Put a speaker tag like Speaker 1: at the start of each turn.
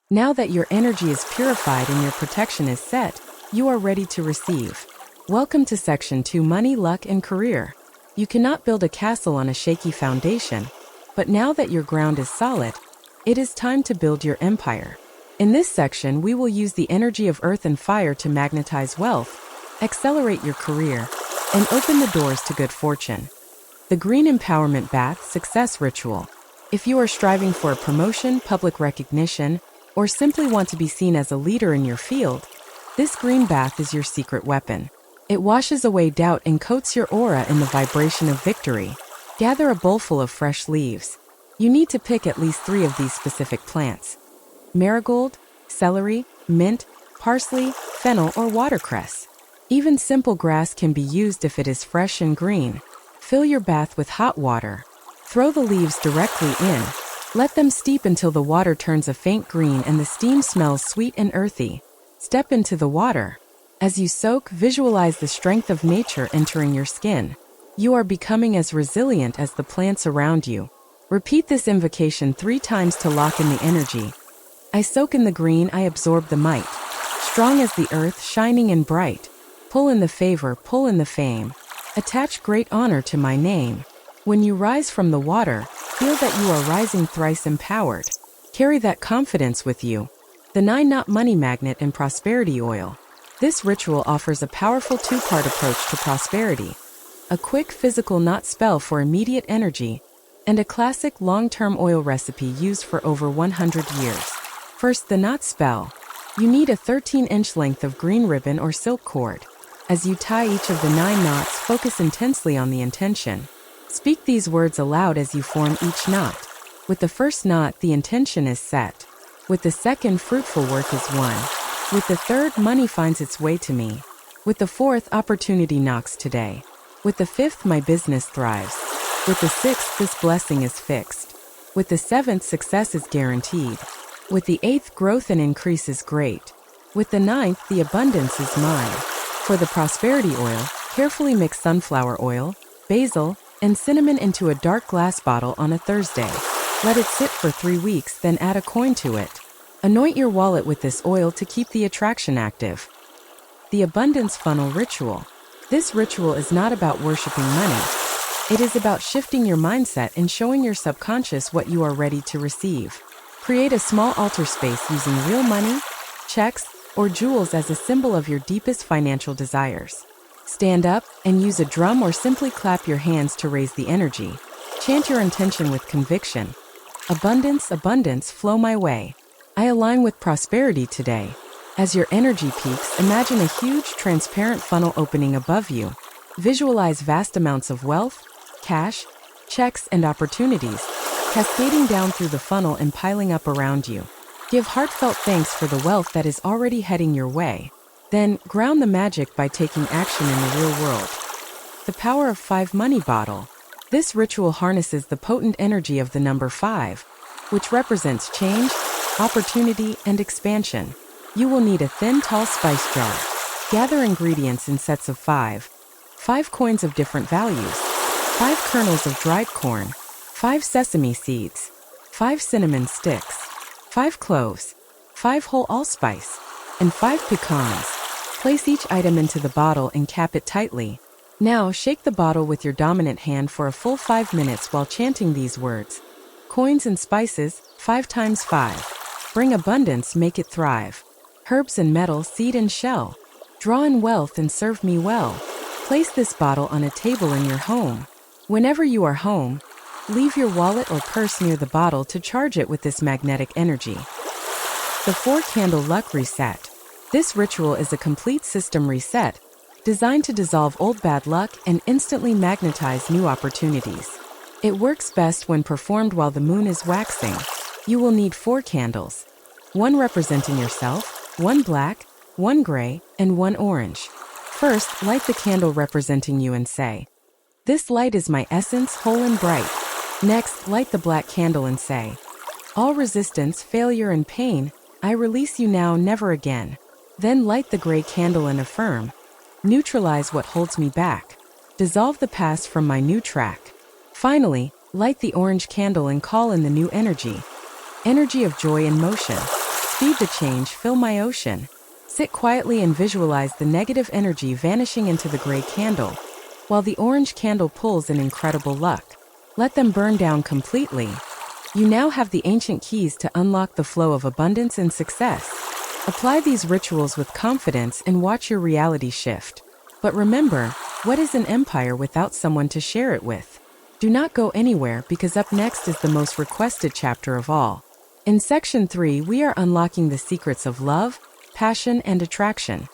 Speaker 1: Now that your energy is purified and your protection is set, you are ready to receive. Welcome to Section 2: Money, Luck, and Career. You cannot build a castle on a shaky foundation, but now that your ground is solid, it is time to build your empire. In this section, we will use the energy of earth and fire to magnetize wealth, accelerate your career, and open the doors to good fortune. The Green Empowerment Bath Success Ritual. If you are striving for a promotion, public recognition, or simply want to be seen as a leader in your field, this green bath is your secret weapon. It washes away doubt and coats your aura in the vibration of victory. Gather a bowlful of fresh leaves. You need to pick at least 3 of these specific plants: marigold, celery, mint, parsley, fennel, or watercress. Even simple grass can be used if it is fresh and green. Fill your bath with hot water. Throw the leaves directly in. Let them steep until the water turns a faint green and the steam smells sweet and earthy. Step into the water. As you soak, visualize the strength of nature entering your skin. You are becoming as resilient as the plants around you. Repeat this invocation 3 times to lock in the energy. I soak in the green, I absorb the might. Strong as the earth, shining and bright. Pull in the favor, pull in the fame. Attach great honor to my name. When you rise from the water, feel that you are rising thrice empowered. Carry that confidence with you. The 9-knot money magnet and prosperity oil. This ritual offers a powerful 2-part approach to prosperity. A quick physical knot spell for immediate energy, and a classic long-term oil recipe used for over 100 years. First, the knot spell. You need a 13-inch length of green ribbon or silk cord. As you tie each of the 9 knots, focus intensely on the intention. Speak these words aloud as you form each knot. With the first knot, the intention is set. With the second, fruitful work is won. With the third, money finds its way to me. With the fourth, opportunity knocks today. With the fifth, my business thrives. With the sixth, this blessing is fixed. With the seventh, success is guaranteed. With the eighth, growth and increase is great. With the ninth, the abundance is mine. For the prosperity oil, carefully mix sunflower oil, basil, and cinnamon into a dark glass bottle on a Thursday. Let it sit for 3 weeks, then add a coin to it. Anoint your wallet with this oil to keep the attraction active. The Abundance Funnel Ritual. This ritual is not about worshiping money. It is about shifting your mindset and showing your subconscious what you are ready to receive. Create a small altar space using real money, checks, or jewels as a symbol of your deepest financial desires. Stand up and use a drum or simply clap your hands to raise the energy. Chant your intention with conviction. Abundance, abundance, flow my way. I align with prosperity today. As your energy peaks, imagine a huge, transparent funnel opening above you. Visualize vast amounts of wealth, cash, checks, and opportunities, cascading down through the funnel and piling up around you. Give heartfelt thanks for the wealth that is already heading your way. Then, ground the magic by taking action in the real world. The Power of 5 Money Bottle. This ritual harnesses the potent energy of the number 5, which represents change, opportunity, and expansion. You will need a thin, tall spice jar. Gather ingredients in sets of 5. 5 coins of different values. 5 kernels of dried corn. 5 sesame seeds. 5 cinnamon sticks. 5 cloves. 5 whole allspice. And 5 pecans. Place each item into the bottle and cap it tightly. Now, shake the bottle with your dominant hand for a full 5 minutes while chanting these words. Coins and spices, 5 times 5. Bring abundance, make it thrive. Herbs and metal, seed and shell. Draw in wealth and serve me well. Place this bottle on a table in your home. Whenever you are home, leave your wallet or purse near the bottle to charge it with this magnetic energy. The 4-Candle Luck Reset. This ritual is a complete system reset, designed to dissolve old bad luck and instantly magnetize new opportunities. It works best when performed while the moon is waxing. You will need 4 candles, 1 representing yourself, 1 black, 1 gray, and 1 orange. First, light the candle representing you and say, "This light is my essence, whole and bright." Next, light the black candle and say, "All resistance, failure, and pain, I release you now, never again." Then light the gray candle and affirm, "Neutralize what holds me back. Dissolve the past from my new track." Finally, light the orange candle and call in the new energy. Energy of joy and motion. Speed the change, fill my ocean. Sit quietly and visualize the negative energy vanishing into the gray candle, while the orange candle pulls in incredible luck. Let them burn down completely. You now have the ancient keys to unlock the flow of abundance and success. Apply these rituals with confidence and watch your reality shift. But remember, what is an empire without someone to share it with? Do not go anywhere, because up next is the most requested chapter of all. In Section 3, we are unlocking the secrets of love, passion, and attraction.